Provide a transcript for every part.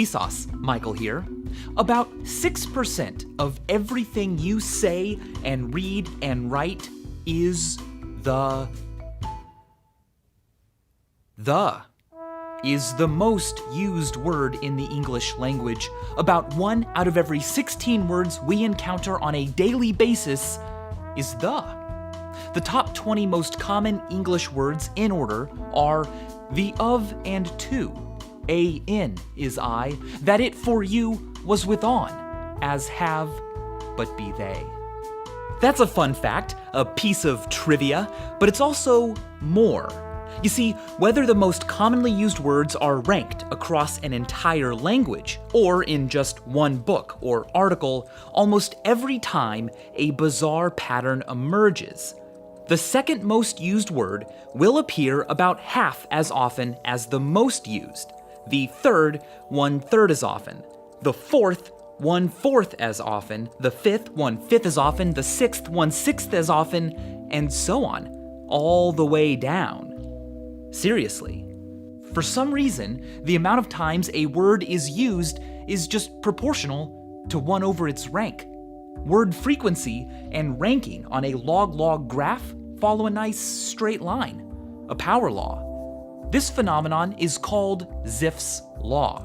Vsauce, Michael here. About 6% of everything you say and read and write is the is the most used word in the English language. About 1 out of every 16 words we encounter on a daily basis is the. The top 20 most common English words in order are the of and to. A in is I, that it for you was with on, as have, but be they. That's a fun fact, a piece of trivia, but it's also more. You see, whether the most commonly used words are ranked across an entire language, or in just one book or article, almost every time a bizarre pattern emerges. The second most used word will appear about half as often as the most used. The third, 1/3 as often. The fourth, 1/4 as often. The fifth, 1/5 as often. The sixth, 1/6 as often, and so on, all the way down. Seriously. For some reason, the amount of times a word is used is just proportional to 1 over its rank. Word frequency and ranking on a log-log graph follow a nice straight line, a power law. This phenomenon is called Ziff's law.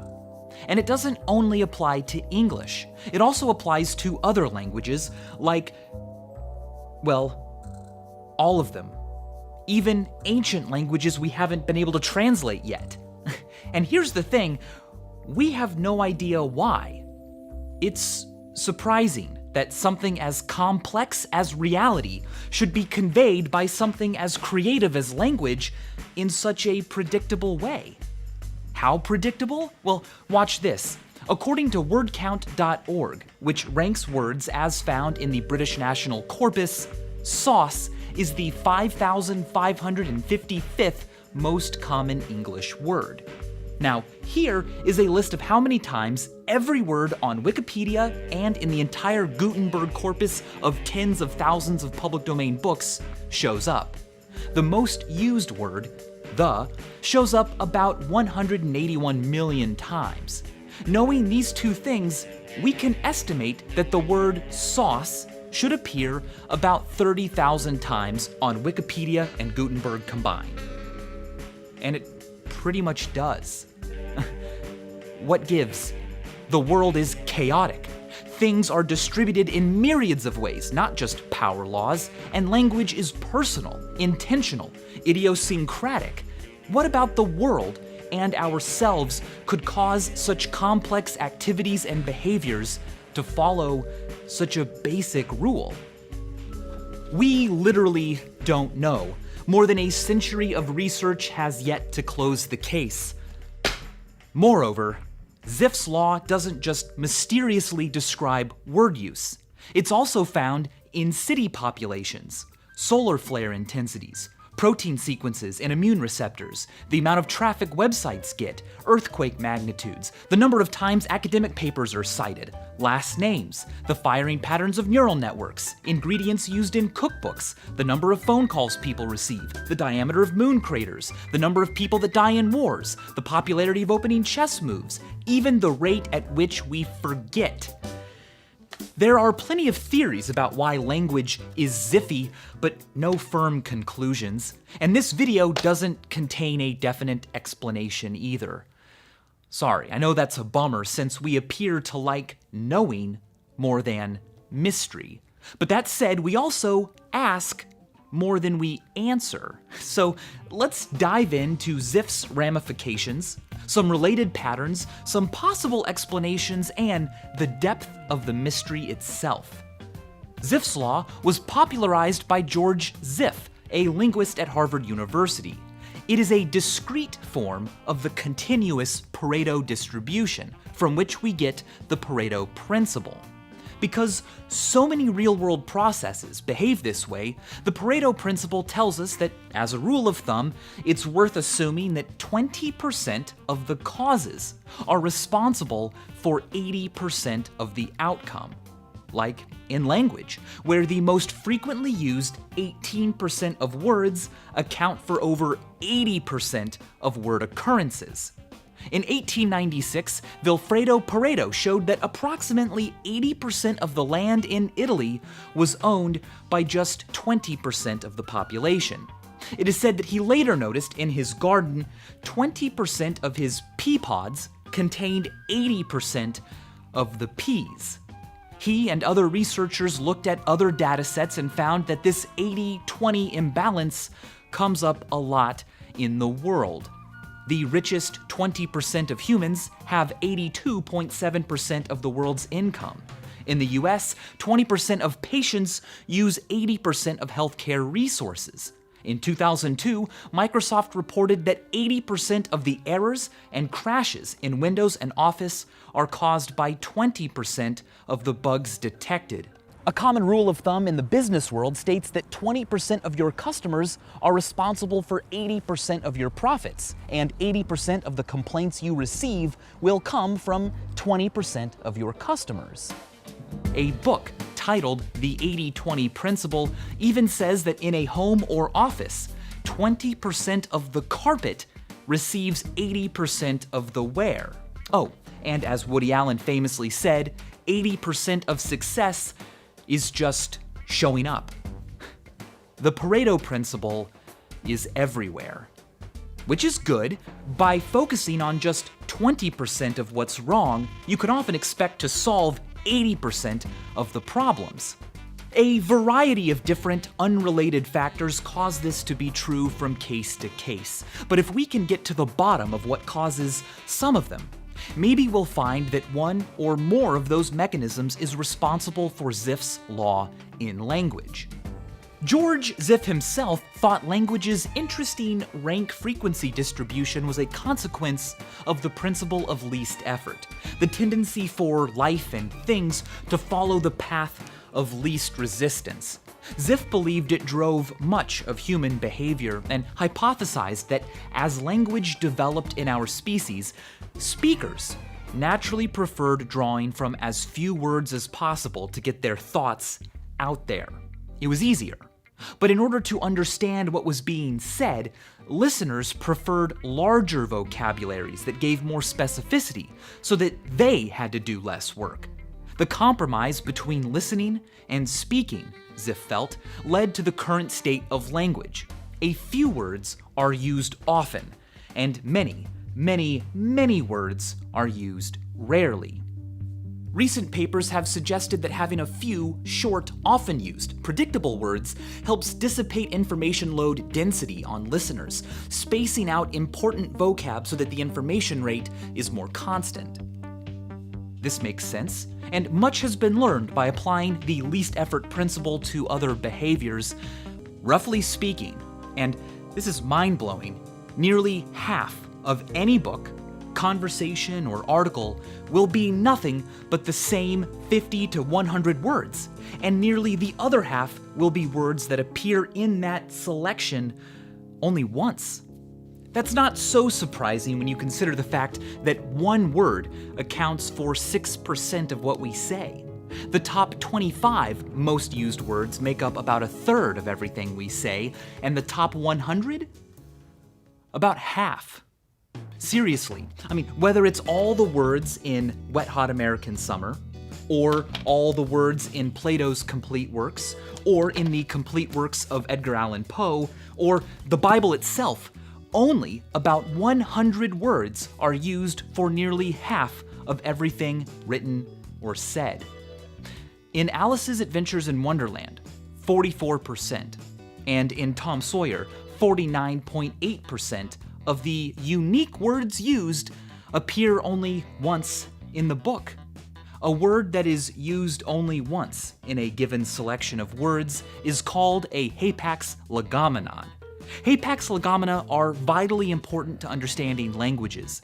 And it doesn't only apply to English. It also applies to other languages like, well, all of them. Even ancient languages we haven't been able to translate yet. And here's the thing, we have no idea why. It's surprising that something as complex as reality should be conveyed by something as creative as language in such a predictable way. How predictable? Well, watch this. According to wordcount.org, which ranks words as found in the British National Corpus, sauce is the 5,555th most common English word. Now, here is a list of how many times every word on Wikipedia and in the entire Gutenberg corpus of tens of thousands of public domain books shows up. The most used word, the, shows up about 181 million times. Knowing these two things, we can estimate that the word sauce should appear about 30,000 times on Wikipedia and Gutenberg combined. And it pretty much does. What gives? The world is chaotic. Things are distributed in myriads of ways, not just power laws, and language is personal, intentional, idiosyncratic. What about the world and ourselves could cause such complex activities and behaviors to follow such a basic rule? We literally don't know. More than a century of research has yet to close the case. Moreover, Ziff's law doesn't just mysteriously describe word use. It's also found in city populations, solar flare intensities, protein sequences and immune receptors, the amount of traffic websites get, earthquake magnitudes, the number of times academic papers are cited, last names, the firing patterns of neural networks, ingredients used in cookbooks, the number of phone calls people receive, the diameter of moon craters, the number of people that die in wars, the popularity of opening chess moves, even the rate at which we forget. There are plenty of theories about why language is ziffy, but no firm conclusions. And this video doesn't contain a definite explanation either. Sorry, I know that's a bummer since we appear to like knowing more than mystery. But that said, we also ask more than we answer. So let's dive into Ziff's ramifications, some related patterns, some possible explanations, and the depth of the mystery itself. Ziff's law was popularized by George Zipf, a linguist at Harvard University. It is a discrete form of the continuous Pareto distribution, from which we get the Pareto Principle. Because so many real-world processes behave this way, the Pareto Principle tells us that, as a rule of thumb, it's worth assuming that 20% of the causes are responsible for 80% of the outcome. Like in language, where the most frequently used 18% of words account for over 80% of word occurrences. In 1896, Vilfredo Pareto showed that approximately 80% of the land in Italy was owned by just 20% of the population. It is said that he later noticed in his garden 20% of his pea pods contained 80% of the peas. He and other researchers looked at other data sets and found that this 80-20 imbalance comes up a lot in the world. The richest 20% of humans have 82.7% of the world's income. In the US, 20% of patients use 80% of healthcare resources. In 2002, Microsoft reported that 80% of the errors and crashes in Windows and Office are caused by 20% of the bugs detected. A common rule of thumb in the business world states that 20% of your customers are responsible for 80% of your profits, and 80% of the complaints you receive will come from 20% of your customers. A book titled The 80-20 Principle even says that in a home or office, 20% of the carpet receives 80% of the wear. Oh, and as Woody Allen famously said, 80% of success is just showing up. The Pareto Principle is everywhere, which is good. By focusing on just 20% of what's wrong, you can often expect to solve 80% of the problems. A variety of different unrelated factors cause this to be true from case to case. But if we can get to the bottom of what causes some of them, maybe we'll find that one or more of those mechanisms is responsible for Ziff's law in language. George Zipf himself thought language's interesting rank frequency distribution was a consequence of the principle of least effort, the tendency for life and things to follow the path of least resistance. Zipf believed it drove much of human behavior and hypothesized that as language developed in our species, speakers naturally preferred drawing from as few words as possible to get their thoughts out there. It was easier. But in order to understand what was being said, listeners preferred larger vocabularies that gave more specificity so that they had to do less work. The compromise between listening and speaking, Zipf felt, led to the current state of language. A few words are used often, and many, many, many words are used rarely. Recent papers have suggested that having a few short, often used, predictable words helps dissipate information load density on listeners, spacing out important vocab so that the information rate is more constant. This makes sense, and much has been learned by applying the least effort principle to other behaviors. Roughly speaking, and this is mind-blowing, nearly half of any book, conversation, or article will be nothing but the same 50 to 100 words, and nearly the other half will be words that appear in that selection only once. That's not so surprising when you consider the fact that one word accounts for 6% of what we say. The top 25 most used words make up about a third of everything we say, and the top 100? About half. Seriously, whether it's all the words in Wet Hot American Summer, or all the words in Plato's complete works, or in the complete works of Edgar Allan Poe, or the Bible itself, only about 100 words are used for nearly half of everything written or said. In Alice's Adventures in Wonderland, 44%, and in Tom Sawyer, 49.8% of the unique words used appear only once in the book. A word that is used only once in a given selection of words is called a hapax legomenon. Hapax legomena are vitally important to understanding languages.